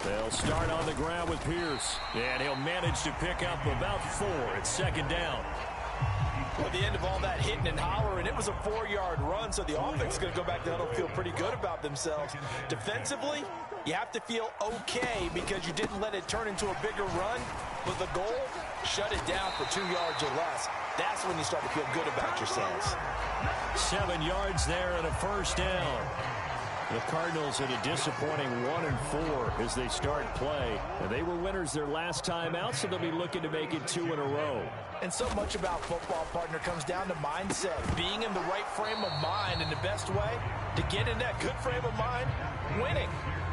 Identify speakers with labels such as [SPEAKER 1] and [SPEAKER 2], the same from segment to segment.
[SPEAKER 1] They'll start on the ground with Pierce. And he'll manage to pick up about 4. It's 2nd down.
[SPEAKER 2] At the end of all that hitting and hollering, it was a 4-yard run, so the offense is going to go back down and feel pretty good about themselves. Defensively, you have to feel okay because you didn't let it turn into a bigger run. But the goal, shut it down for 2 yards or less. That's when you start to feel good about yourselves.
[SPEAKER 1] 7 yards there and a 1st down. The Cardinals in a disappointing 1-4 as they start play. And they were winners their last time out, so they'll be looking to make it 2 in a row.
[SPEAKER 2] And so much about football, partner, comes down to mindset. Being in the right frame of mind, and the best way to get in that good frame of mind, winning.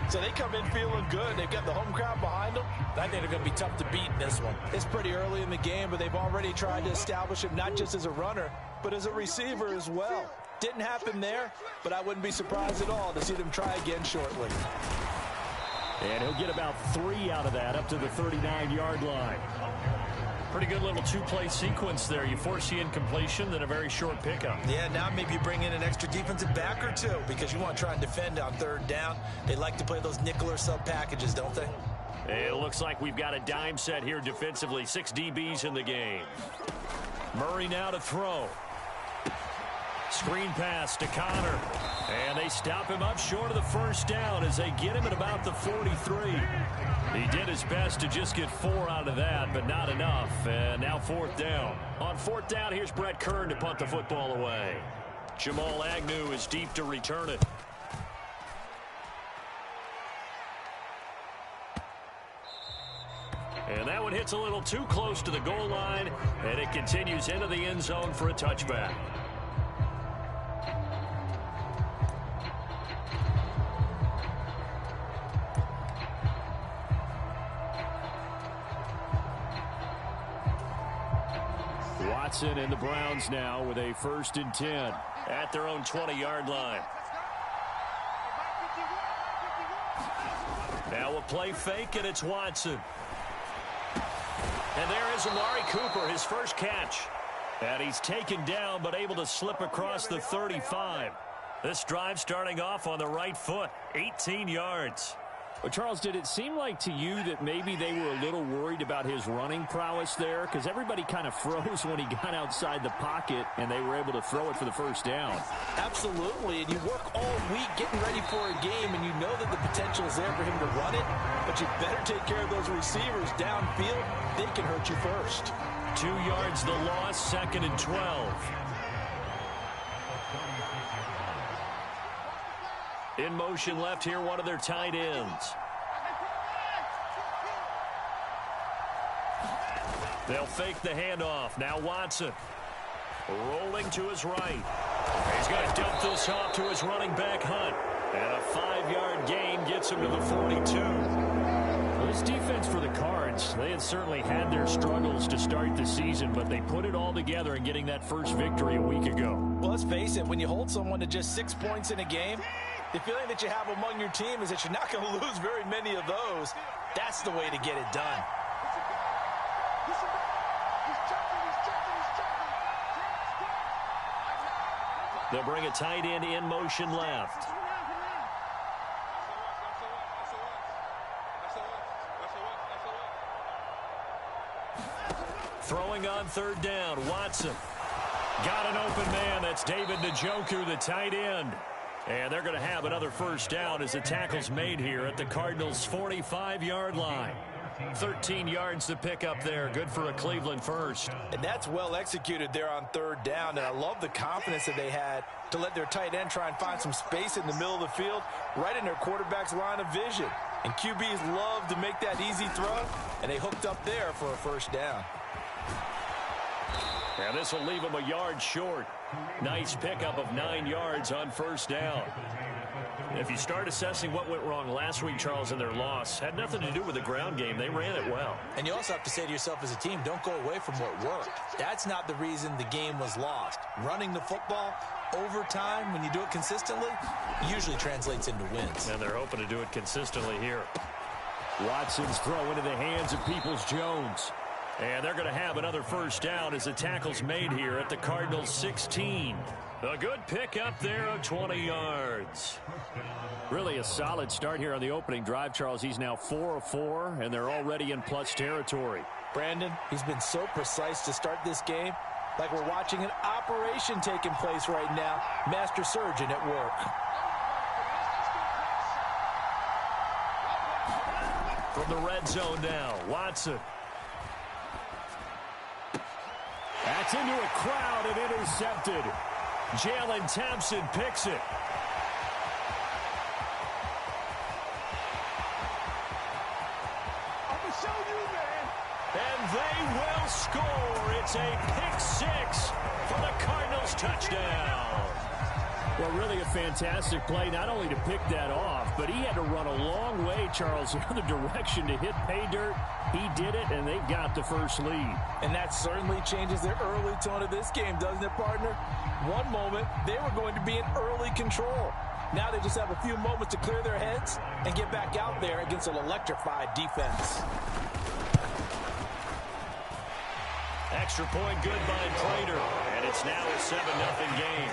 [SPEAKER 2] So they come in feeling good. They've got the home crowd behind them. I think they're going to be tough to beat in this one. It's pretty early in the game, but they've already tried to establish him not just as a runner, but as a receiver as well. Didn't happen there, but I wouldn't be surprised at all to see them try again shortly.
[SPEAKER 1] And he'll get about 3 out of that, up to the 39-yard line. Pretty good little 2-play sequence there. You force the incompletion, then a very short pickup.
[SPEAKER 2] Yeah, now maybe you bring in an extra defensive back or 2 because you want to try and defend on 3rd down. They like to play those nickel or sub packages, don't they?
[SPEAKER 1] It looks like we've got a dime set here defensively. 6 DBs in the game. Murray now to throw. Screen pass to Connor. And they stop him up short of the 1st down as they get him at about the 43. He did his best to just get 4 out of that, but not enough. And now 4th down. On 4th down, here's Brett Kern to punt the football away. Jamal Agnew is deep to return it. And that one hits a little too close to the goal line, and it continues into the end zone for a touchback. Watson and the Browns now with a 1st and 10 at their own 20-yard line. Now a play fake, and it's Watson. And there is Amari Cooper, his first catch. And he's taken down, but able to slip across the 35. This drive starting off on the right foot, 18 yards.
[SPEAKER 3] Well, Charles, did it seem like to you that maybe they were a little worried about his running prowess there? Because everybody kind of froze when he got outside the pocket, and they were able to throw it for the 1st down.
[SPEAKER 2] Absolutely, and you work all week getting ready for a game, and you know that the potential is there for him to run it, but you better take care of those receivers downfield. They can hurt you first.
[SPEAKER 1] 2 yards the loss, 2nd and 12. In motion left here, one of their tight ends. They'll fake the handoff. Now Watson rolling to his right. He's going to dump this off to his running back, Hunt. And a 5-yard gain gets him to the 42.
[SPEAKER 3] Well, this defense for the Cards, they had certainly had their struggles to start the season, but they put it all together in getting that first victory a week ago.
[SPEAKER 2] Well, let's face it, when you hold someone to just 6 points in a game, the feeling that you have among your team is that you're not going to lose very many of those. That's the way to get it done.
[SPEAKER 1] They'll bring a tight end in motion left. Throwing on 3rd down, Watson. Got an open man. That's David Njoku, the tight end. And they're going to have another 1st down as the tackle's made here at the Cardinals' 45-yard line. 13 yards to pick up there. Good for a Cleveland first.
[SPEAKER 2] And that's well executed there on 3rd down. And I love the confidence that they had to let their tight end try and find some space in the middle of the field, right in their quarterback's line of vision. And QBs love to make that easy throw, and they hooked up there for a 1st down.
[SPEAKER 1] And this will leave them a yard short. Nice pickup of 9 yards on 1st down. If you start assessing what went wrong last week, Charles, in their loss, had nothing to do with the ground game. They ran it well.
[SPEAKER 2] And you also have to say to yourself as a team, don't go away from what worked. That's not the reason the game was lost. Running the football over time, when you do it consistently, usually translates into wins.
[SPEAKER 1] And they're hoping to do it consistently here. Watson's throw into the hands of Peoples-Jones. And they're going to have another first down as the tackle's made here at the Cardinals' 16. A good pick up there of 20 yards.
[SPEAKER 3] Really a solid start here on the opening drive, Charles. He's now 4 of 4, and they're already in plus territory.
[SPEAKER 2] Brandon, he's been so precise to start this game, like we're watching an operation taking place right now. Master surgeon at work.
[SPEAKER 1] From the red zone now, Watson.
[SPEAKER 3] That's into a crowd and intercepted.
[SPEAKER 1] Jalen Thompson picks it.
[SPEAKER 4] I'm going to show you, man.
[SPEAKER 1] And they will score. It's a pick six for the Cardinals touchdown.
[SPEAKER 3] Well, really a fantastic play, not only to pick that off, but he had to run a long way, Charles, the other direction to hit pay dirt. He did it, and they've got the first lead.
[SPEAKER 2] And that certainly changes the early tone of this game, doesn't it, partner? One moment, they were going to be in early control. Now they just have a few moments to clear their heads and get back out there against an electrified defense.
[SPEAKER 1] Extra point good by Prater, and it's now a 7-0 game.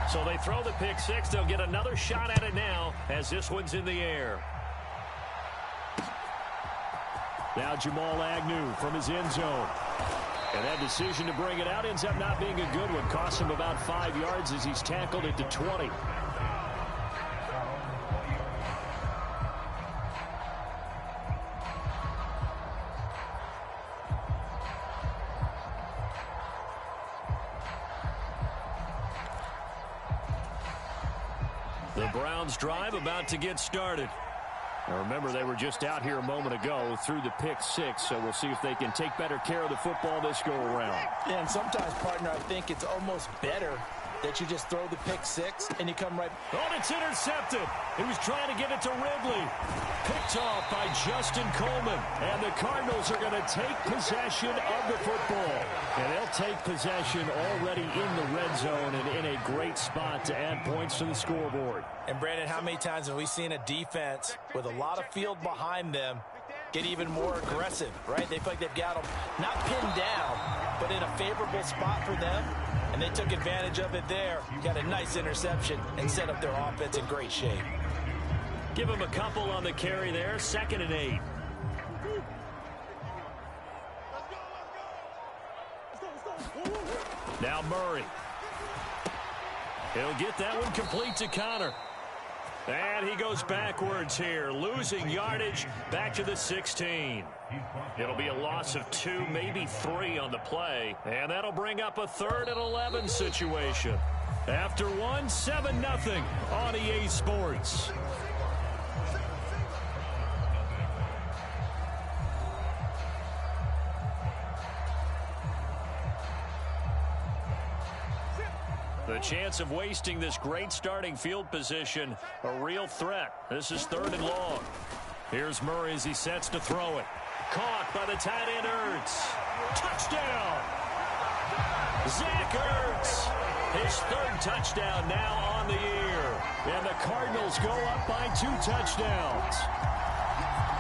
[SPEAKER 1] So they throw the pick six. They'll get another shot at it now as this one's in the air.
[SPEAKER 3] Now Jamal Agnew from his end zone. And that decision to bring it out ends up not being a good one. Costs him about 5 yards as he's tackled at the 20.
[SPEAKER 1] The Browns drive about to get started.
[SPEAKER 3] Now remember, they were just out here a moment ago through the pick six, so we'll see if they can take better care of the football this go-around.
[SPEAKER 2] Yeah, and sometimes, partner, I think it's almost better that you just throw the pick six and you come right.
[SPEAKER 1] Oh, it's intercepted. He was trying to get it to Ridley. Picked off by Justin Coleman.
[SPEAKER 3] And the Cardinals are going to take possession of the football. And they'll take possession already in the red zone and in a great spot to add points to the scoreboard.
[SPEAKER 2] And, Brandon, how many times have we seen a defense with a lot of field behind them get even more aggressive, right? They feel like they've got them not pinned down, but in a favorable spot for them. And they took advantage of it there. Got a nice interception and set up their offense in great shape.
[SPEAKER 1] Give him a couple on the carry there. 2nd and 8. Now Murray. He'll get that one complete to Connor. And he goes backwards here, losing yardage back to the 16. It'll be a loss of 2, maybe 3 on the play. And that'll bring up a 3rd and 11 situation. After one, 7-0 on EA Sports. The chance of wasting this great starting field position, a real threat. This is 3rd and long. Here's Murray as he sets to throw it. Caught by the tight end Ertz. Touchdown! Zach Ertz. His 3rd touchdown now on the year. And the Cardinals go up by 2 touchdowns.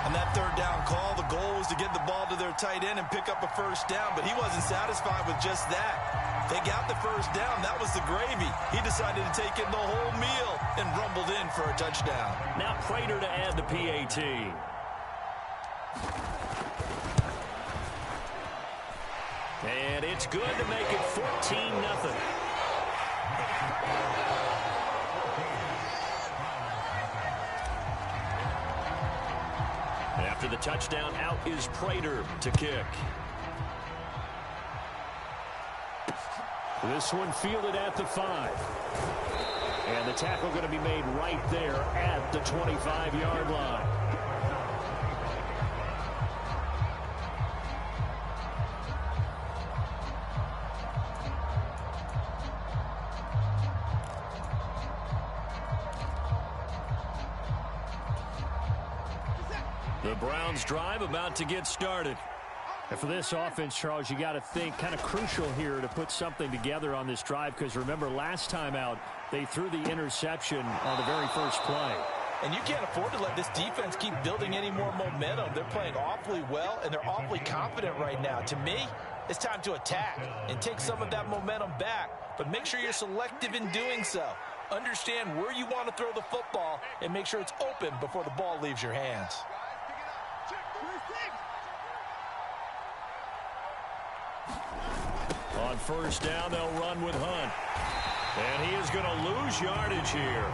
[SPEAKER 2] On that 3rd down call, the goal was to get the ball to their tight end and pick up a first down, but he wasn't satisfied with just that. They got the first down. That was the gravy. He decided to take in the whole meal and rumbled in for a touchdown.
[SPEAKER 1] Now Prater to add the PAT. And it's good to make it 14-0. After the touchdown, out is Prater to kick.
[SPEAKER 3] This one fielded at the 5. And the tackle going to be made right there at the 25-yard line.
[SPEAKER 1] The Browns drive about to get started.
[SPEAKER 3] And for this offense, Charles, you got to think kind of crucial here to put something together on this drive, because remember last time out they threw the interception on the very first play.
[SPEAKER 2] And you can't afford to let this defense keep building any more momentum. They're playing awfully well, and they're awfully confident right now. To me, it's time to attack and take some of that momentum back, but make sure you're selective in doing so. Understand where you want to throw the football and make sure it's open before the ball leaves your hands.
[SPEAKER 1] On first down, they'll run with Hunt. And he is going to lose yardage here.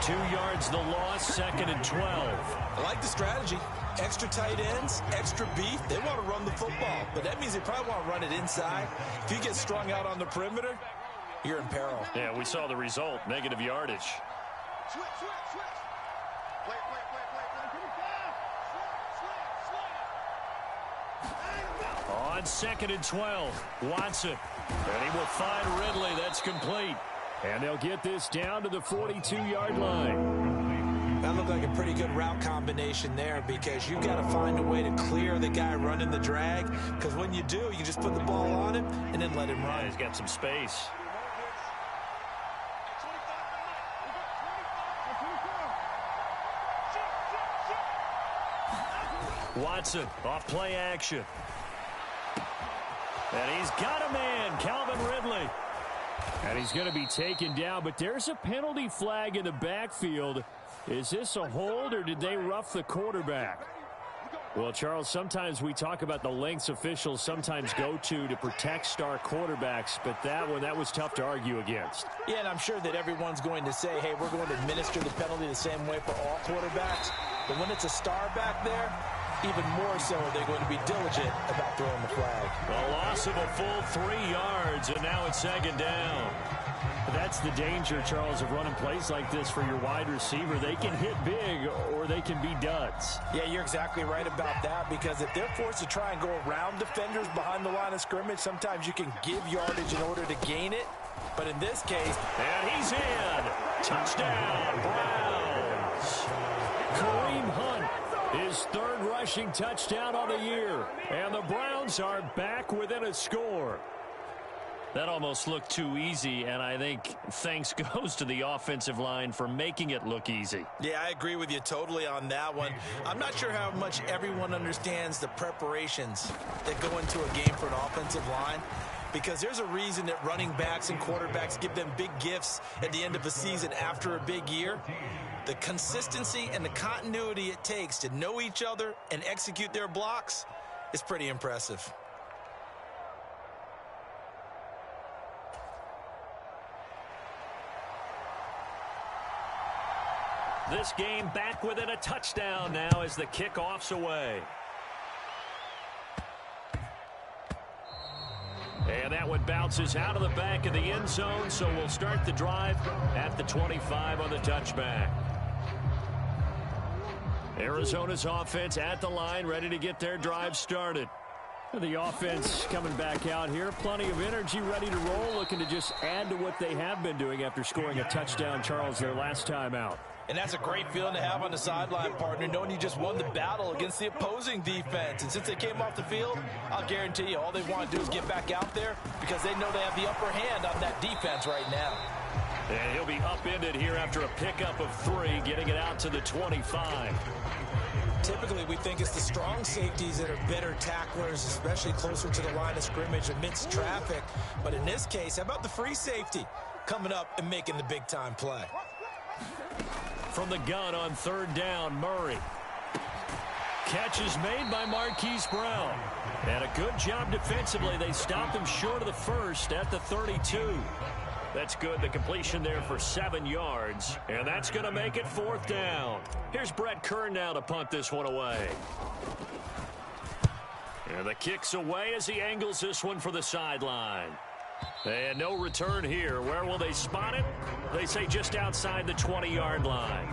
[SPEAKER 1] 2 yards the loss, 2nd and 12.
[SPEAKER 2] I like the strategy. Extra tight ends, extra beef. They want to run the football, but that means they probably want to run it inside. If you get strung out on the perimeter, you're in peril.
[SPEAKER 1] Yeah, we saw the result, negative yardage.
[SPEAKER 4] Switch.
[SPEAKER 1] On 2nd and 12, Watson. And he will find Ridley. That's complete.
[SPEAKER 3] And they'll get this down to the 42-yard line.
[SPEAKER 2] That looked like a pretty good route combination there, because you've got to find a way to clear the guy running the drag, because when you do, you just put the ball on him and then let him run.
[SPEAKER 1] Yeah, he's got some space. Watson off play action. And he's got a man, Calvin Ridley.
[SPEAKER 3] And he's going to be taken down, but there's a penalty flag in the backfield. Is this a hold, or did they rough the quarterback? Well, Charles, sometimes we talk about the lengths officials sometimes go to protect star quarterbacks, but that was tough to argue against.
[SPEAKER 2] Yeah, and I'm sure that everyone's going to say, hey, we're going to administer the penalty the same way for all quarterbacks. But when it's a star back there, even more so are they going to be diligent about throwing the flag.
[SPEAKER 1] A loss of a full 3 yards, and now it's 2nd down.
[SPEAKER 3] That's the danger, Charles, of running plays like this for your wide receiver. They can hit big, or they can be duds.
[SPEAKER 2] Yeah, you're exactly right about that, because if they're forced to try and go around defenders behind the line of scrimmage, sometimes you can give yardage in order to gain it. But in this case...
[SPEAKER 1] And he's in. Touchdown, Browns.
[SPEAKER 3] Kareem Hunt, his 3rd rushing touchdown on the year. And the Browns are back within a score.
[SPEAKER 1] That almost looked too easy, and I think thanks goes to the offensive line for making it look easy.
[SPEAKER 2] Yeah, I agree with you totally on that one. I'm not sure how much everyone understands the preparations that go into a game for an offensive line, because there's a reason that running backs and quarterbacks give them big gifts at the end of a season after a big year. The consistency and the continuity it takes to know each other and execute their blocks is pretty impressive.
[SPEAKER 1] This game back within a touchdown now as the kickoff's away. And that one bounces out of the back of the end zone, so we'll start the drive at the 25 on the touchback. Arizona's offense at the line, ready to get their drive started.
[SPEAKER 3] The offense coming back out here. Plenty of energy, ready to roll, looking to just add to what they have been doing after scoring a touchdown, Charles, their last time out.
[SPEAKER 2] And that's a great feeling to have on the sideline, partner, knowing you just won the battle against the opposing defense. And since they came off the field, I'll guarantee you all they want to do is get back out there, because they know they have the upper hand on that defense right now.
[SPEAKER 1] And he'll be upended here after a pickup of 3, getting it out to the 25.
[SPEAKER 2] Typically, we think it's the strong safeties that are better tacklers, especially closer to the line of scrimmage amidst traffic. But in this case, how about the free safety coming up and making the big-time play?
[SPEAKER 1] From the gun on 3rd down, Murray. Catch is made by Marquise Brown. And a good job defensively. They stopped him short of the first at the 32. That's good. The completion there for 7 yards. And that's going to make it 4th down. Here's Brett Kern now to punt this one away. And the kick's away as he angles this one for the sideline. And no return here. Where will they spot it? They say just outside the 20-yard line.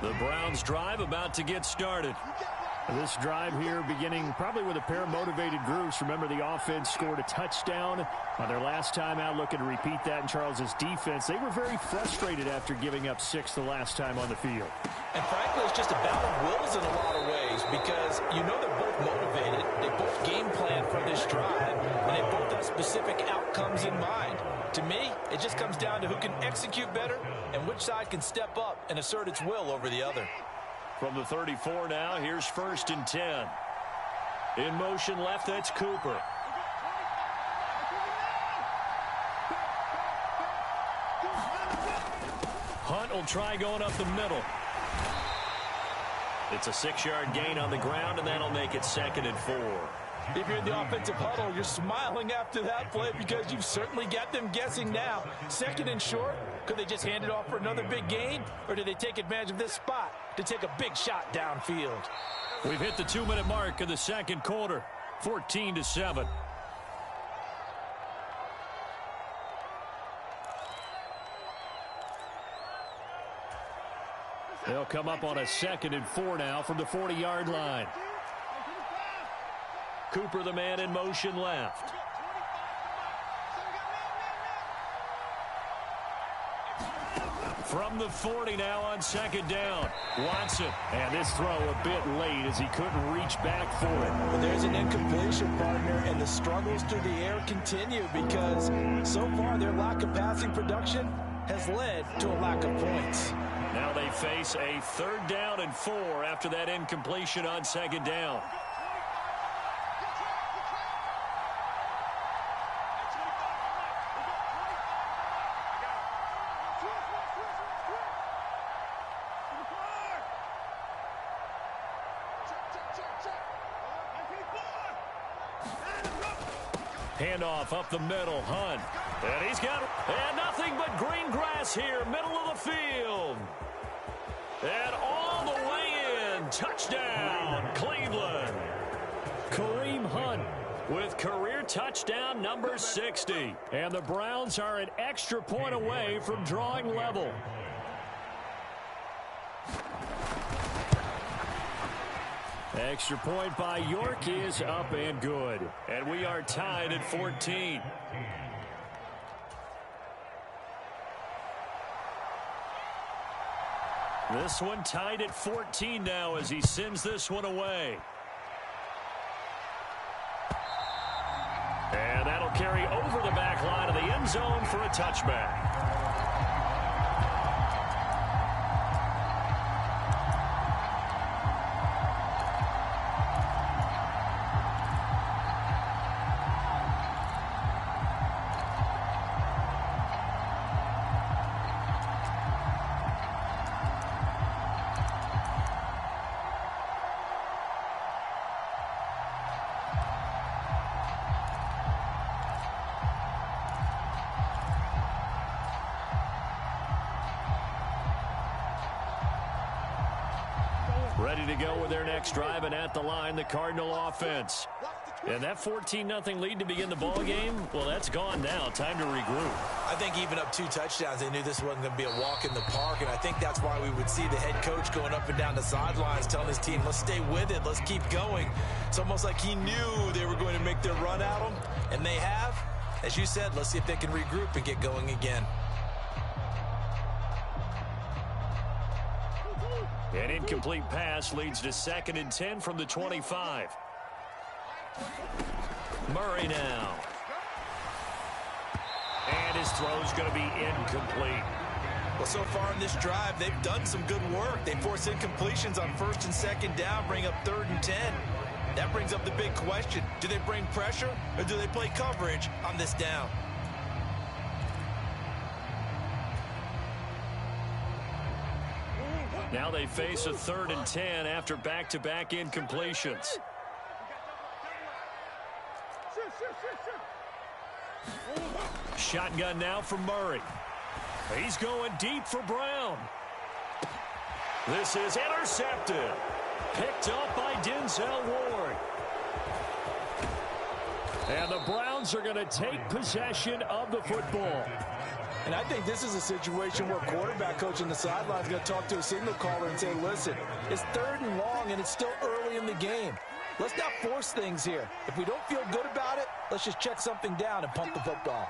[SPEAKER 1] The Browns drive about to get started.
[SPEAKER 3] This drive here beginning probably with a pair of motivated groups. Remember, the offense scored a touchdown on their last time out, looking to repeat that in Charles's defense. They were very frustrated after giving up 6 the last time on the field.
[SPEAKER 2] And frankly, it's just a battle of wills in a lot of ways because you know they're both motivated. They both game plan for this drive, and they both have specific outcomes in mind. To me, it just comes down to who can execute better and which side can step up and assert its will over the other.
[SPEAKER 1] From the 34 now, here's 1st and 10. In motion left, that's Cooper. Hunt will try going up the middle. It's a 6-yard gain on the ground, and that'll make it 2nd and 4.
[SPEAKER 2] If you're in the offensive huddle, you're smiling after that play because you've certainly got them guessing now. 2nd and short, could they just hand it off for another big gain, or do they take advantage of this spot to take a big shot downfield?
[SPEAKER 1] We've hit the 2-minute mark of the second quarter, 14-7. They'll come up on a 2nd and 4 now from the 40-yard line. Cooper, the man in motion left. From the 40 now on 2nd down. Watson. And this throw a bit late as he couldn't reach back for it.
[SPEAKER 2] Well, there's an incompletion, partner, and the struggles through the air continue because so far their lack of passing production has led to a lack of points.
[SPEAKER 1] Now they face a 3rd down and 4 after that incompletion on 2nd down. Handoff up the middle, Hunt. And he's got it. And nothing but green grass here, middle of the field. And all the way in. Touchdown, Cleveland. Kareem Hunt with career touchdown number 60.
[SPEAKER 3] And the Browns are an extra point away from drawing level. Extra point by York is up and good.
[SPEAKER 1] And we are tied at 14. This one tied at 14 now as he sends this one away. And that'll carry over the back line of the end zone for a touchback. Ready to go with their next drive, and at the line, the Cardinal offense. And that 14-0 lead to begin the ball game, well, that's gone now. Time to regroup.
[SPEAKER 2] I think even up 2 touchdowns, they knew this wasn't going to be a walk in the park, and I think that's why we would see the head coach going up and down the sidelines telling his team, let's stay with it, let's keep going. It's almost like he knew they were going to make their run at him, and they have. As you said, let's see if they can regroup and get going again.
[SPEAKER 1] An incomplete pass leads to 2nd and 10 from the 25. Murray now. And his throw's going to be incomplete.
[SPEAKER 2] Well, so far in this drive, they've done some good work. They force incompletions on 1st and 2nd down, bring up 3rd and 10. That brings up the big question. Do they bring pressure or do they play coverage on this down?
[SPEAKER 1] Now they face a 3rd and 10 after back-to-back incompletions. Shotgun now for Murray. He's going deep for Brown. This is intercepted. Picked up by Denzel Ward. And the Browns are going to take possession of the football.
[SPEAKER 2] And I think this is a situation where quarterback coach on the sideline is going to talk to a signal caller and say, listen, it's 3rd and long and it's still early in the game. Let's not force things here. If we don't feel good about it, let's just check something down and pump the football.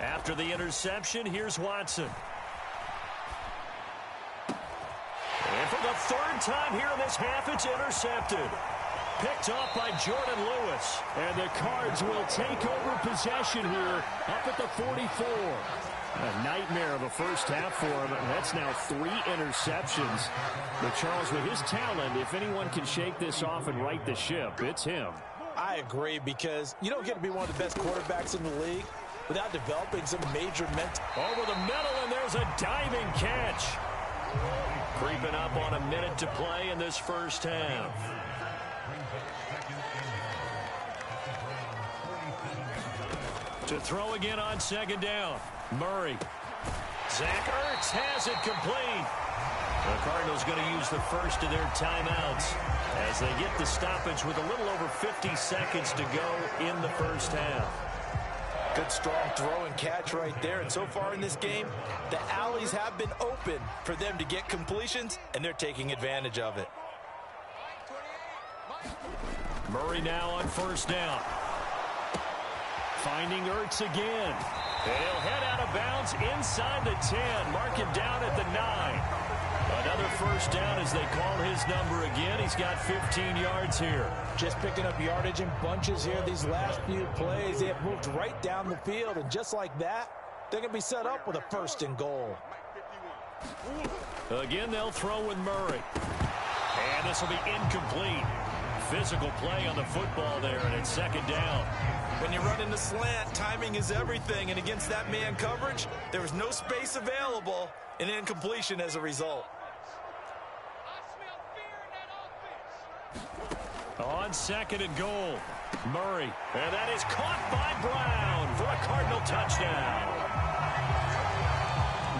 [SPEAKER 1] After the interception, here's Watson. And for the 3rd time here in this half, it's intercepted. Picked off by Jordan Lewis.
[SPEAKER 3] And the Cards will take over possession here up at the 44. A nightmare of a first half for him. That's now 3 interceptions. But Charles, with his talent, if anyone can shake this off and right the ship, it's him.
[SPEAKER 2] I agree, because you don't get to be one of the best quarterbacks in the league without developing some major mental.
[SPEAKER 1] Over the middle, and there's a diving catch. Creeping up on a minute to play in this first half. To throw again on 2nd down. Murray. Zach Ertz has it complete. The Cardinals going to use the first of their timeouts as they get the stoppage with a little over 50 seconds to go in the first half.
[SPEAKER 2] Good, strong throw and catch right there. And so far in this game, the alleys have been open for them to get completions, and they're taking advantage of it.
[SPEAKER 1] Murray now on 1st down. Finding Ertz again. And he'll head out of bounds inside the 10. Mark him down at the 9. Another 1st down as they call his number again. He's got 15 yards here.
[SPEAKER 2] Just picking up yardage in bunches here these last few plays. They have moved right down the field, and just like that, they're going to be set up with a 1st and goal.
[SPEAKER 1] Again, they'll throw with Murray. And this will be incomplete. Physical play on the football there, and it's 2nd down.
[SPEAKER 2] When you run in the slant, timing is everything, and against that man coverage, there was no space available, and incompletion as a result.
[SPEAKER 1] On 2nd and goal, Murray. And that is caught by Brown for a Cardinal touchdown.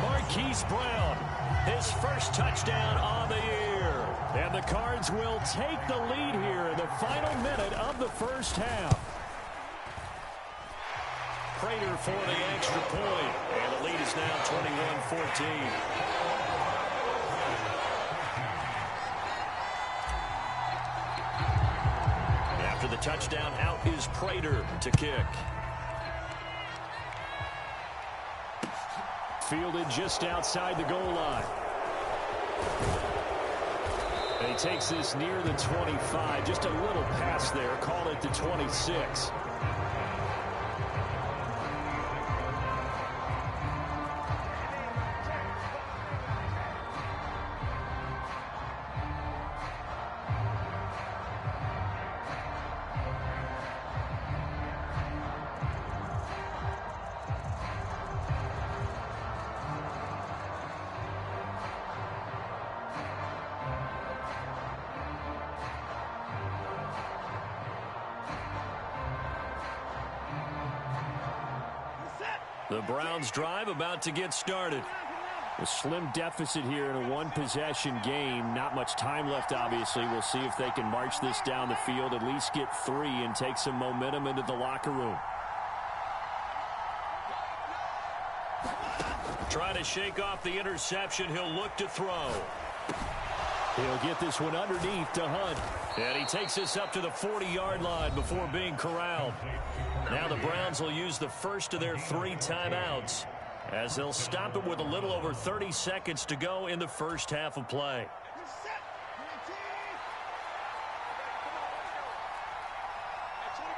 [SPEAKER 1] Marquise Brown, his 1st touchdown on the year. And the Cards will take the lead here in the final minute of the first half. Prater for the extra point. And the lead is now 21-14. After the touchdown, out is Prater to kick.
[SPEAKER 3] Fielded just outside the goal line. And he takes this near the 25. Just a little pass there. Call it the 26.
[SPEAKER 1] The Browns drive about to get started.
[SPEAKER 3] A slim deficit here in a one-possession game. Not much time left, obviously. We'll see if they can march this down the field, at least get 3 and take some momentum into the locker room.
[SPEAKER 1] Try to shake off the interception. He'll look to throw.
[SPEAKER 3] He'll get this one underneath to Hunt.
[SPEAKER 1] And he takes this up to the 40-yard line before being corralled. Now the Browns will use the first of their 3 timeouts as they'll stop it with a little over 30 seconds to go in the first half of play.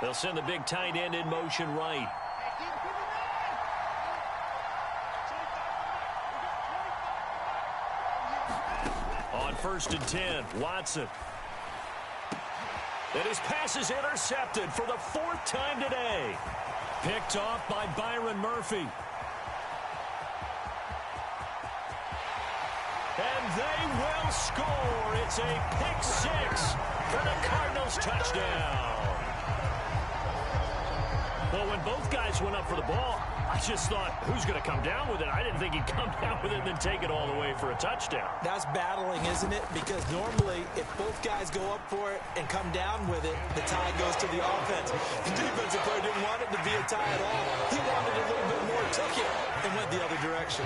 [SPEAKER 1] They'll send the big tight end in motion right. On 1st and 10, Watson. And his pass is intercepted for the 4th time today. Picked off by Byron Murphy. And they will score. It's a pick 6 for the Cardinals touchdown. Well, when both guys went up for the ball, I just thought, who's going to come down with it? I didn't think he'd come down with it and then take it all the way for a touchdown.
[SPEAKER 2] That's battling, isn't it? Because normally, if both guys go up for it and come down with it, the tie goes to the offense. The defensive player didn't want it to be a tie at all. He wanted it a little bit more, took it, and went the other direction.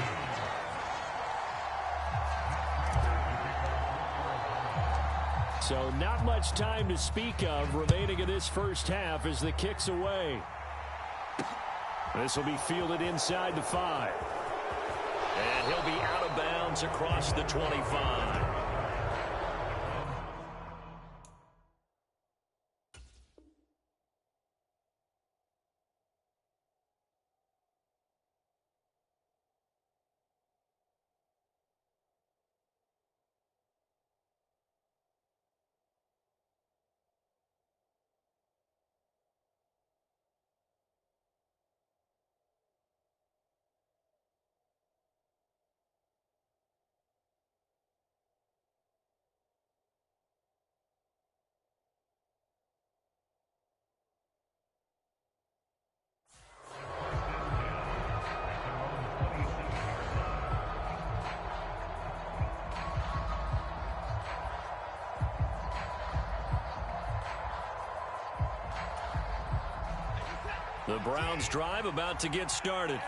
[SPEAKER 3] So not much time to speak of remaining in this first half as the kick's away. This will be fielded inside the 5.
[SPEAKER 1] And he'll be out of bounds across the 25. The Browns drive about to get started.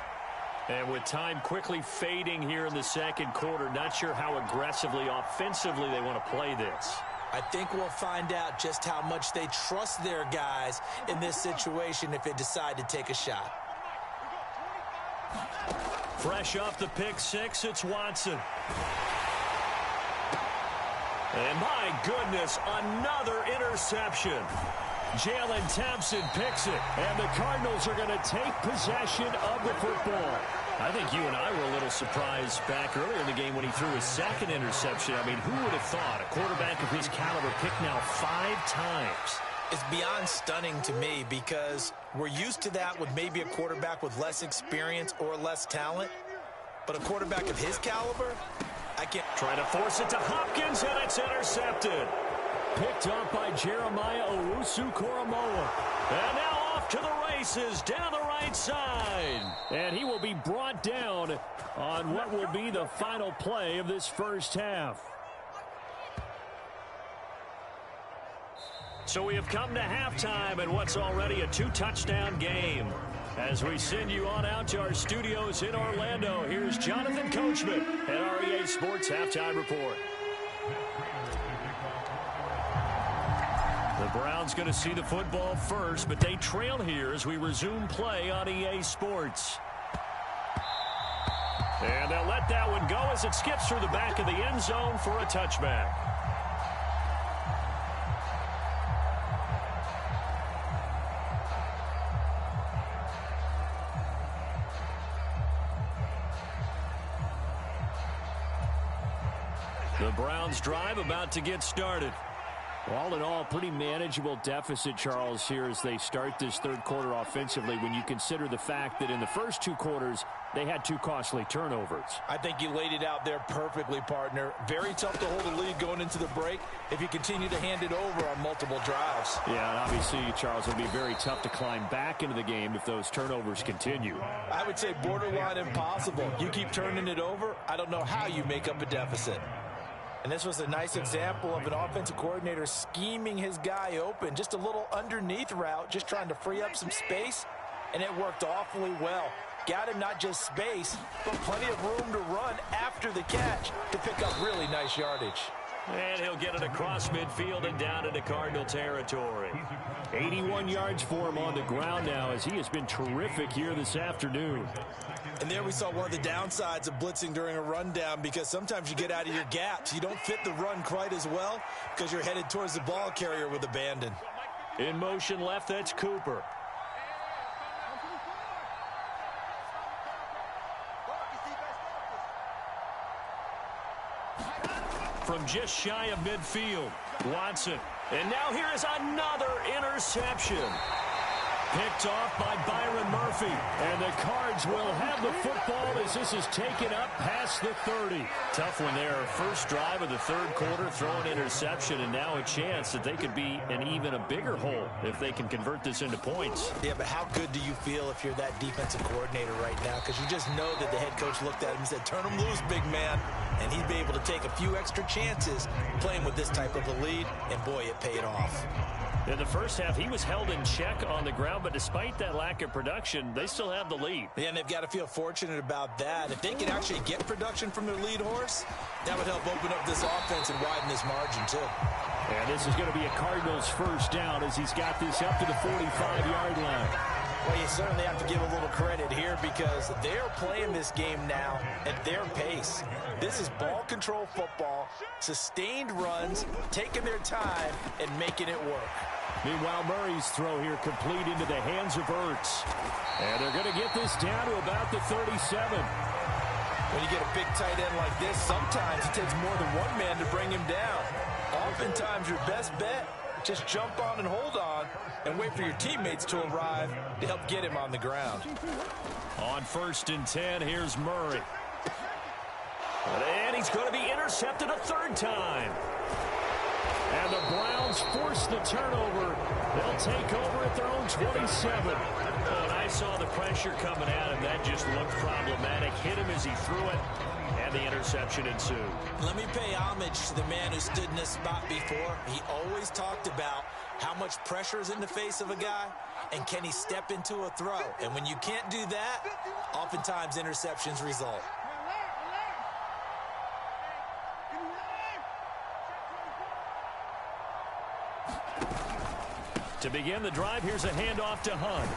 [SPEAKER 1] And with time quickly fading here in the second quarter, not sure how aggressively, offensively they want to play this.
[SPEAKER 2] I think we'll find out just how much they trust their guys in this situation if they decide to take a shot.
[SPEAKER 1] Fresh off the pick six, it's Watson. And my goodness, another interception. Jalen Thompson picks it, and the Cardinals are going to take possession of the football. I think you and I were a little surprised back earlier in the game when he threw his second interception. I mean, who would have thought a quarterback of his caliber picked now 5 times?
[SPEAKER 2] It's beyond stunning to me because we're used to that with maybe a quarterback with less experience or less talent. But a quarterback of his caliber, I can't.
[SPEAKER 1] Trying to force it to Hopkins, and it's intercepted.
[SPEAKER 3] Picked up by Jeremiah Owusu-Koramoah.
[SPEAKER 1] And now off to the races down the right side.
[SPEAKER 3] And he will be brought down on what will be the final play of this first half.
[SPEAKER 1] So we have come to halftime in what's already a 2-touchdown game. As we send you on out to our studios in Orlando, here's Jonathan Coachman at REA Sports Halftime Report. The Browns going to see the football first, but they trail here as we resume play on EA Sports. And they'll let that one go as it skips through the back of the end zone for a touchback. The Browns drive about to get started.
[SPEAKER 3] All in all, pretty manageable deficit, Charles, here as they start this third quarter offensively when you consider the fact that in the first 2 quarters, they had 2 costly turnovers.
[SPEAKER 2] I think you laid it out there perfectly, partner. Very tough to hold a lead going into the break if you continue to hand it over on multiple drives.
[SPEAKER 3] Yeah, and obviously, Charles, it'll be very tough to climb back into the game if those turnovers continue.
[SPEAKER 2] I would say borderline impossible. You keep turning it over, I don't know how you make up a deficit. And this was a nice example of an offensive coordinator scheming his guy open. Just a little underneath route, just trying to free up some space, and it worked awfully well. Got him not just space, but plenty of room to run after the catch to pick up really nice yardage.
[SPEAKER 1] And he'll get it across midfield and down into Cardinal territory.
[SPEAKER 3] 81 yards for him on the ground now as he has been terrific here this afternoon.
[SPEAKER 2] And there we saw one of the downsides of blitzing during a rundown because sometimes you get out of your gaps. You don't fit the run quite as well because you're headed towards the ball carrier with abandon.
[SPEAKER 1] In motion left, that's Cooper. From just shy of midfield, Watson. And now here is another interception.
[SPEAKER 3] Picked off by Byron Murphy. And the Cards will have the football as this is taken up past the 30. Tough one there. First drive of the third quarter, throw an interception, and now a chance that they could be in even a bigger hole if they can convert this into points.
[SPEAKER 2] Yeah, but how good do you feel if you're that defensive coordinator right now? Because you just know that the head coach looked at him and said, turn him loose, big man. And he'd be able to take a few extra chances playing with this type of a lead, and boy, it paid off.
[SPEAKER 3] In the first half, he was held in check on the ground, but despite that lack of production, they still have the lead.
[SPEAKER 2] Yeah, and they've got to feel fortunate about that. If they can actually get production from their lead horse, that would help open up this offense and widen this margin, too.
[SPEAKER 3] And this is going to be a Cardinals first down as he's got this up to the 45-yard line.
[SPEAKER 2] Well, you certainly have to give a little credit here because they're playing this game now at their pace. This is ball control football, sustained runs, taking their time, and making it work.
[SPEAKER 3] Meanwhile, Murray's throw here complete into the hands of Ertz. And they're going to get this down to about the 37.
[SPEAKER 2] When you get a big tight end like this, sometimes it takes more than one man to bring him down. Oftentimes, your best bet, just jump on and hold on and wait for your teammates to arrive to help get him on the ground.
[SPEAKER 3] On 1st and 10, here's Murray. And he's going to be intercepted a third time. And the Browns force the turnover. They'll take over at their own 27. When I saw the pressure coming at him, that just looked problematic. Hit him as he threw it, and the interception ensued.
[SPEAKER 2] Let me pay homage to the man who stood in this spot before. He always talked about how much pressure is in the face of a guy, and can he step into a throw. And when you can't do that, oftentimes interceptions result.
[SPEAKER 3] To begin the drive, here's a handoff to Hunt.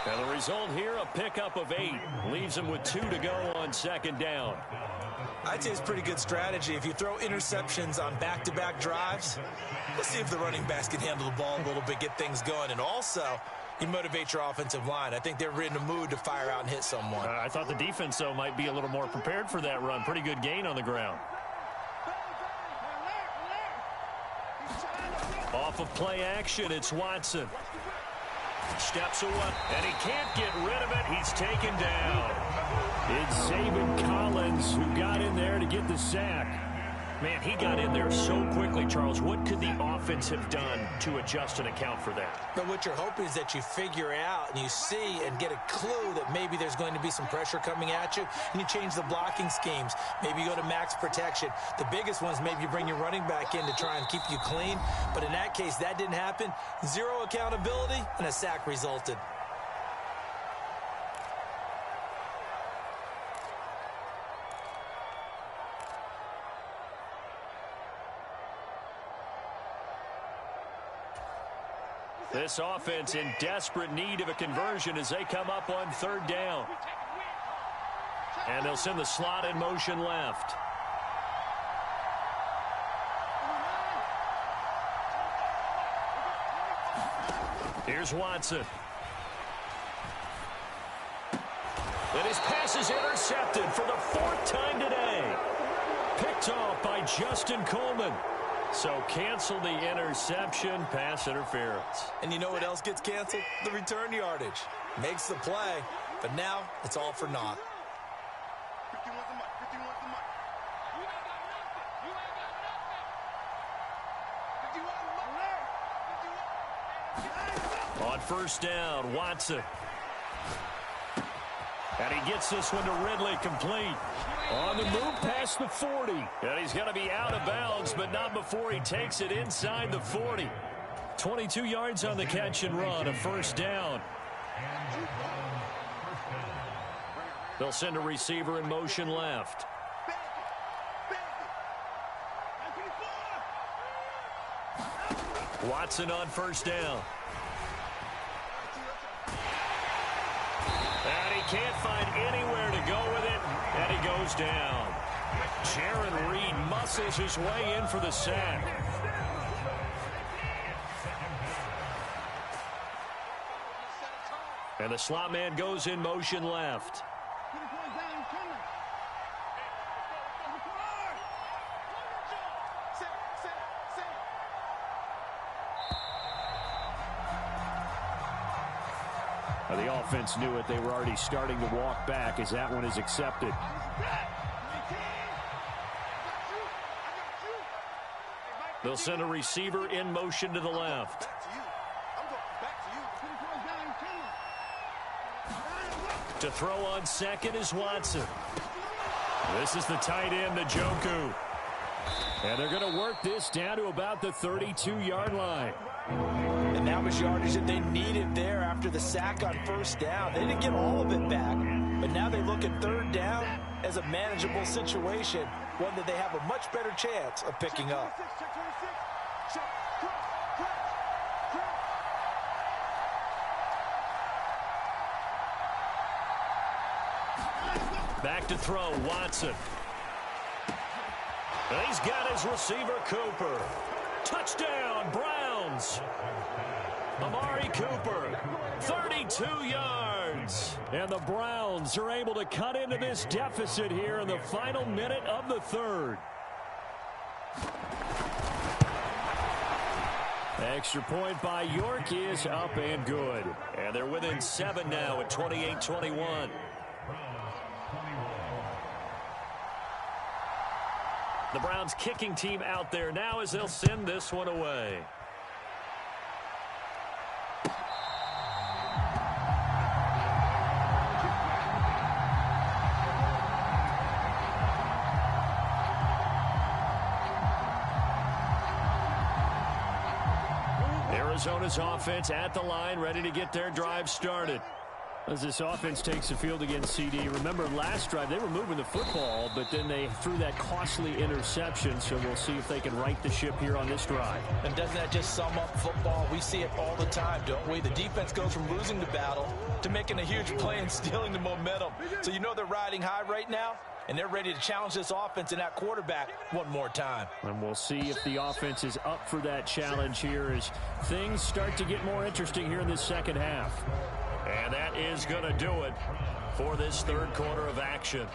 [SPEAKER 3] And the result here, a pickup of 8. Leaves him with 2 to go on 2nd down.
[SPEAKER 2] I'd say it's pretty good strategy. If you throw interceptions on back-to-back drives, let's see if the running backs can handle the ball a little bit, get things going. And also, you motivate your offensive line. I think they're in a mood to fire out and hit someone.
[SPEAKER 3] I thought the defense, though, might be a little more prepared for that run. Pretty good gain on the ground. Off of play action, it's Watson. Steps away, and he can't get rid of it. He's taken down. It's Zaven Collins who got in there to get the sack. Man, he got in there so quickly, Charles. What could the offense have done to adjust and account for that?
[SPEAKER 2] But what you're hoping is that you figure out and you see and get a clue that maybe there's going to be some pressure coming at you, and you change the blocking schemes. Maybe you go to max protection. The biggest ones, maybe you bring your running back in to try and keep you clean. But in that case, that didn't happen. Zero accountability, and a sack resulted.
[SPEAKER 3] This offense in desperate need of a conversion as they come up on 3rd down. And they'll send the slot in motion left. Here's Watson. And his pass is intercepted for the 4th time today. Picked off by Justin Coleman. So cancel the interception, pass interference.
[SPEAKER 2] And you know what else gets canceled? The return yardage. Makes the play, but now it's all for naught.
[SPEAKER 3] On 1st down, Watson. And he gets this one to Ridley complete. On the move past the 40. And he's going to be out of bounds, but not before he takes it inside the 40. 22 yards on the catch and run, a 1st down. They'll send a receiver in motion left. Watson on 1st down. And he can't find anywhere to go with it, and he goes down. Jaron Reed muscles his way in for the sack. And the slot man goes in motion left. The offense knew it. They were already starting to walk back as that one is accepted.
[SPEAKER 1] They'll send a receiver in motion to the left. To throw on second is Watson. This is the tight end, Njoku. And they're going to work this down to about the 32-yard line.
[SPEAKER 2] And that was yardage that they needed there after the sack on first down. They didn't get all of it back, but now they look at third down as a manageable situation, one that they have a much better chance of picking up.
[SPEAKER 1] Back to throw, Watson. And he's got his receiver, Cooper. Touchdown, Browns. Amari Cooper, 32 yards.
[SPEAKER 3] And the Browns are able to cut into this deficit here in the final minute of the third. Extra point by York is up and good.
[SPEAKER 1] And they're within 7 now at 28-21. The Browns kicking team out there now as they'll send this one away. Arizona's offense at the line, ready to get their drive started.
[SPEAKER 3] As this offense takes the field against CD, remember last drive they were moving the football, but then they threw that costly interception, so we'll see if they can right the ship here on this drive.
[SPEAKER 2] And doesn't that just sum up football? We see it all the time, don't we? The defense goes from losing the battle to making a huge play and stealing the momentum. So you know they're riding high right now, and they're ready to challenge this offense and that quarterback one more time.
[SPEAKER 3] And we'll see if the offense is up for that challenge here as things start to get more interesting here in this second half.
[SPEAKER 1] And that is going to do it for this third quarter of action.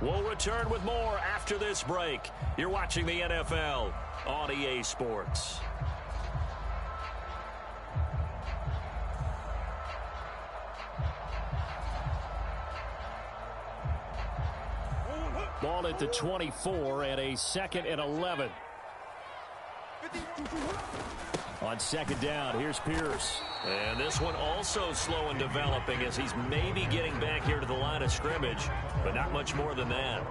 [SPEAKER 1] We'll return with more after this break. You're watching the NFL on EA Sports.
[SPEAKER 3] Ball at the 24 and a 2nd and 11. On second down, here's Pierce.
[SPEAKER 1] And this one also slow in developing as he's maybe getting back here to the line of scrimmage, but not much more than that.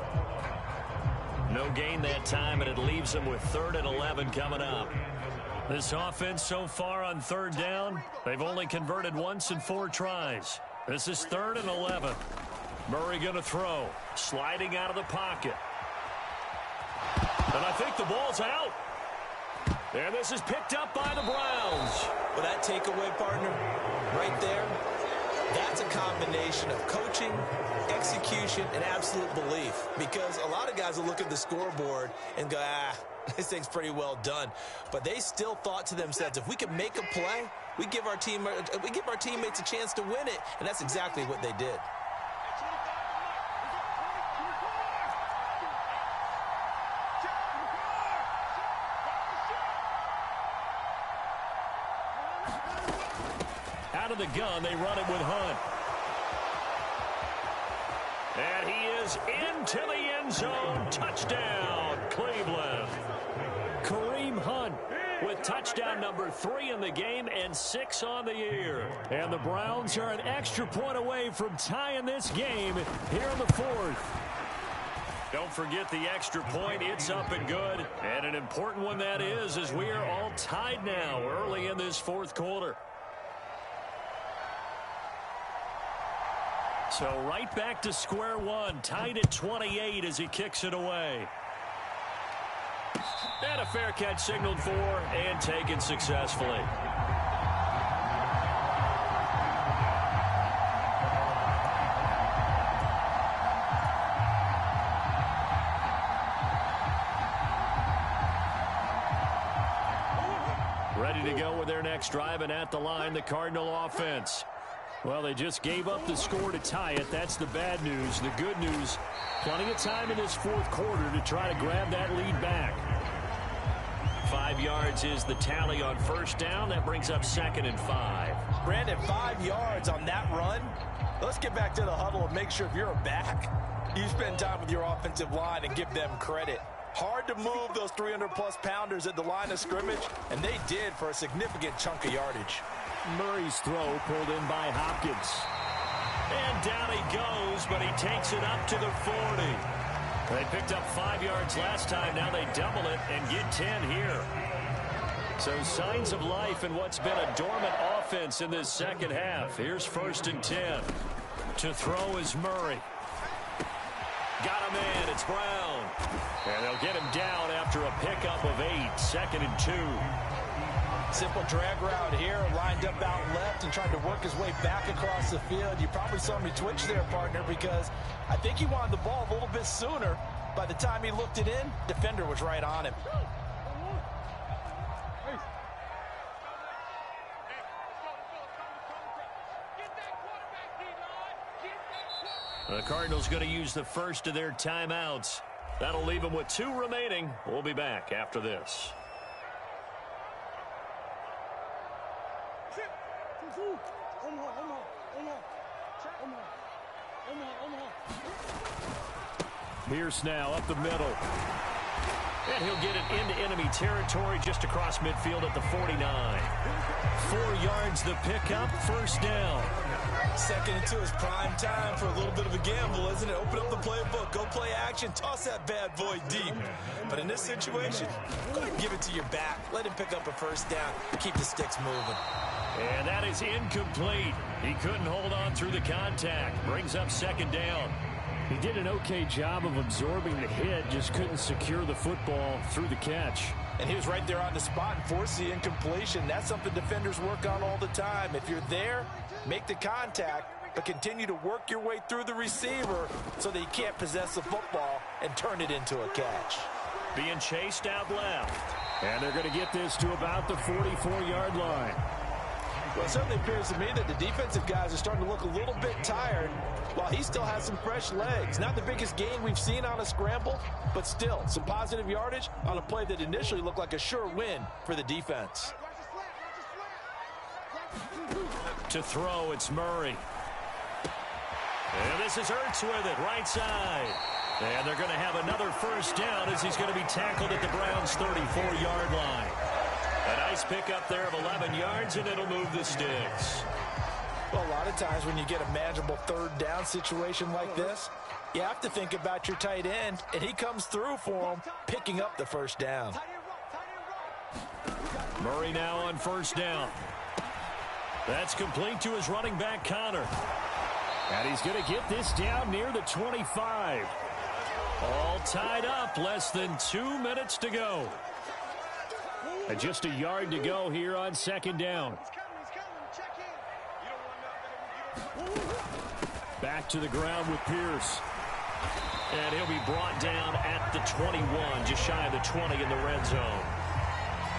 [SPEAKER 1] No gain that time, and it leaves him with 3rd and 11 coming up. This offense so far on third down, they've only converted once in 4 tries. This is 3rd and 11. Murray going to throw, sliding out of the pocket. And I think the ball's out. And this is picked up by the Browns.
[SPEAKER 2] Well, that takeaway, partner, right there, that's a combination of coaching, execution, and absolute belief. Because a lot of guys will look at the scoreboard and go, this thing's pretty well done. But they still thought to themselves, if we can make a play, we give our teammates a chance to win it. And that's exactly what they did.
[SPEAKER 1] Out of the gun, they run it with Hunt. And he is into the end zone. Touchdown, Cleveland.
[SPEAKER 3] Kareem Hunt
[SPEAKER 1] with touchdown number 3 in the game and 6 on the year.
[SPEAKER 3] And the Browns are an extra point away from tying this game here in the 4th.
[SPEAKER 1] Don't forget the extra point. It's up and good. And an important one that is, as we are all tied now early in this 4th quarter. So right back to square one, tied at 28 as he kicks it away. And a fair catch signaled for and taken successfully. Ready to go with their next drive, and at the line, the Cardinal offense. Well, they just gave up the score to tie it. That's the bad news. The good news, plenty of time in this 4th quarter to try to grab that lead back. 5 yards is the tally on first down. That brings up 2nd and 5.
[SPEAKER 2] Brandon, 5 yards on that run. Let's get back to the huddle and make sure if you're a back, you spend time with your offensive line and give them credit. Hard to move those 300-plus pounders at the line of scrimmage, and they did for a significant chunk of yardage.
[SPEAKER 3] Murray's throw pulled in by Hopkins.
[SPEAKER 1] And down he goes, but he takes it up to the 40. They picked up 5 yards last time. Now they double it and get 10 here. So signs of life in what's been a dormant offense in this second half. Here's 1st and 10. To throw is Murray. Got him in. It's Brown. And they'll get him down after a pickup of 8. 2nd and 2.
[SPEAKER 2] Simple drag route here, lined up out left and trying to work his way back across the field. You probably saw me twitch there, partner, because I think he wanted the ball a little bit sooner. By the time he looked it in, defender was right on him.
[SPEAKER 1] The Cardinals going to use the first of their timeouts. That'll leave them with 2 remaining. We'll be back after this.
[SPEAKER 3] Pierce now up the middle.
[SPEAKER 1] And he'll get it into enemy territory just across midfield at the 49. 4 yards the pickup, 1st down.
[SPEAKER 2] 2nd and 2 is prime time for a little bit of a gamble, isn't it? Open up the playbook, go play action, toss that bad boy deep. But in this situation, go ahead and give it to your back. Let him pick up a 1st down, keep the sticks moving.
[SPEAKER 1] And that is incomplete. He couldn't hold on through the contact. Brings up 2nd down.
[SPEAKER 3] He did an okay job of absorbing the hit, just couldn't secure the football through the catch.
[SPEAKER 2] And he was right there on the spot and forced the incompletion. That's something defenders work on all the time. If you're there, make the contact, but continue to work your way through the receiver so that he can't possess the football and turn it into a catch.
[SPEAKER 1] Being chased out left.
[SPEAKER 3] And they're going to get this to about the 44-yard line.
[SPEAKER 2] Well, it certainly appears to me that the defensive guys are starting to look a little bit tired while he still has some fresh legs. Not the biggest gain we've seen on a scramble, but still some positive yardage on a play that initially looked like a sure win for the defense.
[SPEAKER 1] To throw, it's Murray. And this is Ertz with it, right side. And they're going to have another 1st down as he's going to be tackled at the Browns' 34-yard line. A nice pickup there of 11 yards, and it'll move the sticks.
[SPEAKER 2] Well, a lot of times when you get a manageable 3rd down situation like this, you have to think about your tight end, and he comes through for him, picking up the 1st down.
[SPEAKER 1] Murray now on 1st down. That's complete to his running back, Connor.
[SPEAKER 3] And he's going to get this down near the 25.
[SPEAKER 1] All tied up, less than 2 minutes to go.
[SPEAKER 3] And just a yard to go here on 2nd down. Back to the ground with Pierce.
[SPEAKER 1] And he'll be brought down at the 21, just shy of the 20 in the red zone.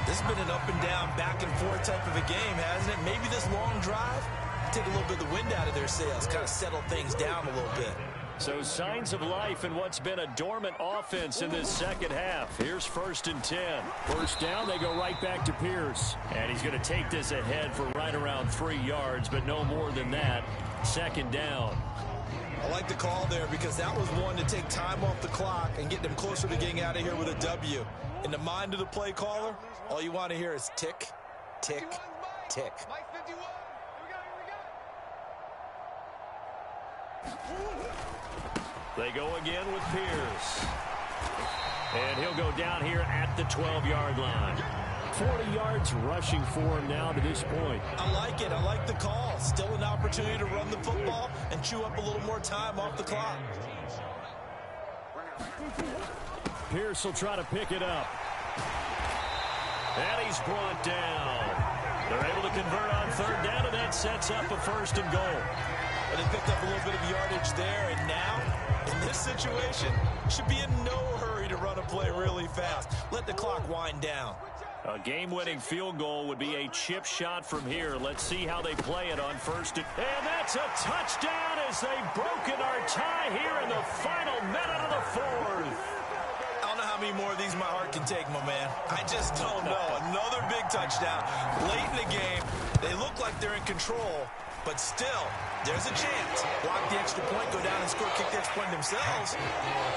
[SPEAKER 2] This has been an up and down, back and forth type of a game, hasn't it? Maybe this long drive, take a little bit of the wind out of their sails, kind of settle things down a little bit.
[SPEAKER 1] So signs of life in what's been a dormant offense in this second half. Here's 1st and 10.
[SPEAKER 3] 1st down, they go right back to Pierce.
[SPEAKER 1] And he's going to take this ahead for right around 3 yards, but no more than that. 2nd down.
[SPEAKER 2] I like the call there because that was one to take time off the clock and get them closer to getting out of here with a W. In the mind of the play caller, all you want to hear is tick, tick, tick.
[SPEAKER 1] They go again with Pierce. And he'll go down here at the 12-yard line.
[SPEAKER 3] 40 yards rushing for him now to this point.
[SPEAKER 2] I like it. I like the call. Still an opportunity to run the football and chew up a little more time off the clock.
[SPEAKER 3] Pierce will try to pick it up.
[SPEAKER 1] And he's brought down. They're able to convert on 3rd down, and that sets up a 1st and goal.
[SPEAKER 2] But they picked up a little bit of yardage there, and now, in this situation, should be in no hurry to run a play really fast. Let the clock wind down.
[SPEAKER 1] A game-winning field goal would be a chip shot from here. Let's see how they play it on 1st. And that's a touchdown as they've broken our tie here in the final minute of the 4th.
[SPEAKER 2] I don't know how many more of these my heart can take, my man. I just don't know. Another big touchdown late in the game. They look like they're in control, but still, there's a chance. Block the extra point, go down and score, kick the extra point themselves.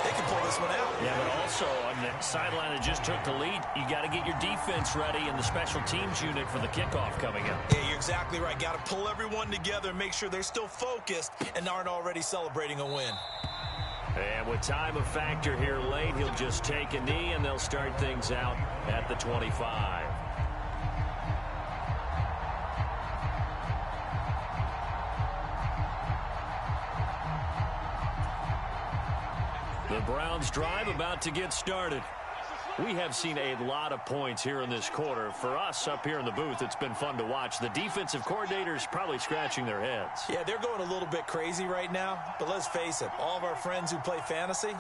[SPEAKER 2] They can pull this one out.
[SPEAKER 1] Yeah, but also on the sideline that just took the lead, you got to get your defense ready and the special teams unit for the kickoff coming up.
[SPEAKER 2] Yeah, you're exactly right. Got to pull everyone together and make sure they're still focused and aren't already celebrating a win.
[SPEAKER 1] And with time a factor here late, he'll just take a knee, and they'll start things out at the 25. The Browns drive about to get started. We have seen a lot of points here in this quarter. For us up here in the booth, it's been fun to watch. The defensive coordinators probably scratching their heads.
[SPEAKER 2] Yeah, they're going a little bit crazy right now, but let's face it, all of our friends who play fantasy,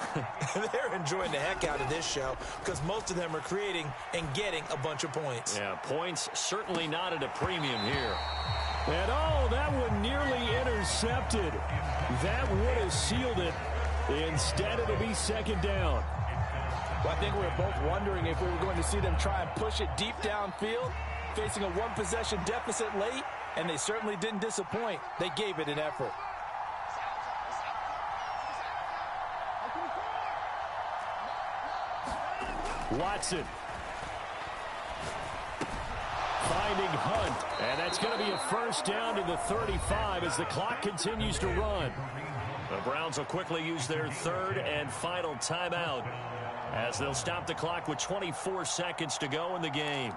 [SPEAKER 2] they're enjoying the heck out of this show because most of them are creating and getting a bunch of points.
[SPEAKER 1] Yeah, points certainly not at a premium here.
[SPEAKER 3] And oh, that one nearly intercepted. That would have sealed it. Instead, it'll be second down.
[SPEAKER 2] Well, I think we were both wondering if we were going to see them try and push it deep downfield, facing a one-possession deficit late, and they certainly didn't disappoint. They gave it an effort.
[SPEAKER 3] Watson. Finding Hunt. And that's going to be a first down to the 35 as the clock continues to run.
[SPEAKER 1] The Browns will quickly use their third and final timeout as they'll stop the clock with 24 seconds to go in the game.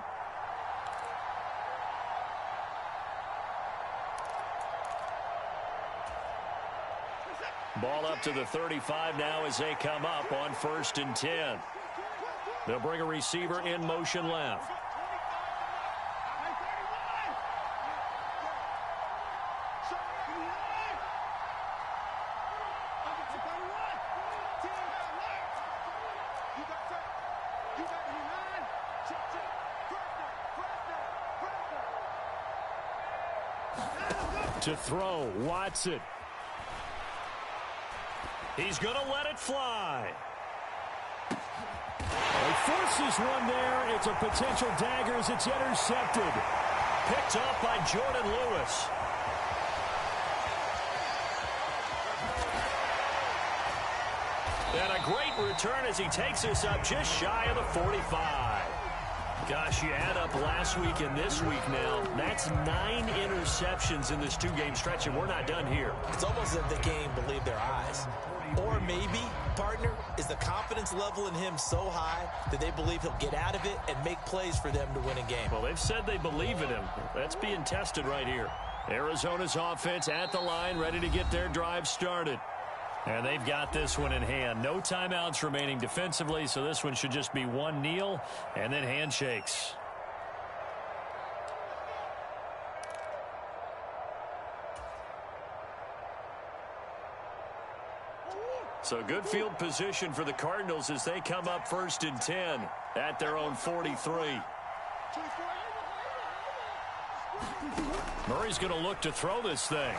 [SPEAKER 1] Ball up to the 35 now as they come up on 1st and 10. They'll bring a receiver in motion left.
[SPEAKER 3] To throw, Watson.
[SPEAKER 1] He's going to let it fly.
[SPEAKER 3] He forces one there. It's a potential dagger as it's intercepted.
[SPEAKER 1] Picked off by Jordan Lewis. And a great return as he takes us up just shy of the 45. Gosh, you add up last week and this week now. That's 9 interceptions in this 2-game stretch, and we're not done here.
[SPEAKER 2] It's almost as if they can't even believe their eyes. Or maybe, partner, is the confidence level in him so high that they believe he'll get out of it and make plays for them to win a game.
[SPEAKER 1] Well, they've said they believe in him. That's being tested right here. Arizona's offense at the line, ready to get their drive started. And they've got this one in hand. No timeouts remaining defensively, so this one should just be one kneel and then handshakes. So good field position for the Cardinals as they come up 1st and 10 at their own 43. Murray's going to look to throw this thing.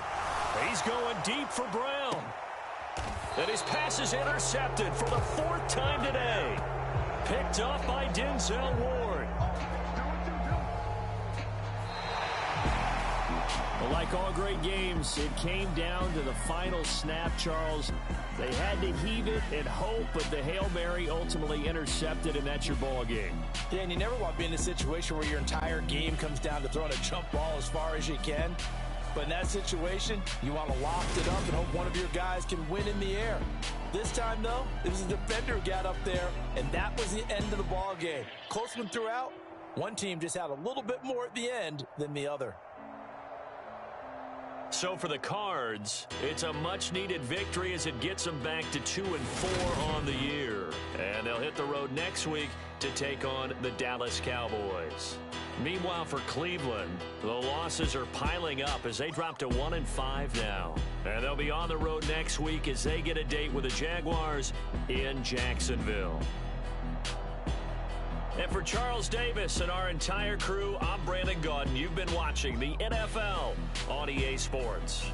[SPEAKER 1] He's going deep for Brown. And his pass is intercepted for the 4th time today. Picked off by Denzel Ward.
[SPEAKER 3] Well, like all great games, it came down to the final snap, Charles. They had to heave it and hope, but the Hail Mary ultimately intercepted, and that's your ball game.
[SPEAKER 2] Yeah, and you never want to be in a situation where your entire game comes down to throwing a jump ball as far as you can. But in that situation, you want to loft it up and hope one of your guys can win in the air. This time, though, it was a defender who got up there, and that was the end of the ball game. Close one throughout. One team just had a little bit more at the end than the other.
[SPEAKER 1] So for the Cards, it's a much-needed victory as it gets them back to 2-4 on the year. And they'll hit the road next week to take on the Dallas Cowboys. Meanwhile, for Cleveland, the losses are piling up as they drop to 1-5 now. And they'll be on the road next week as they get a date with the Jaguars in Jacksonville. And for Charles Davis and our entire crew, I'm Brandon Gaudin. You've been watching the NFL on EA Sports.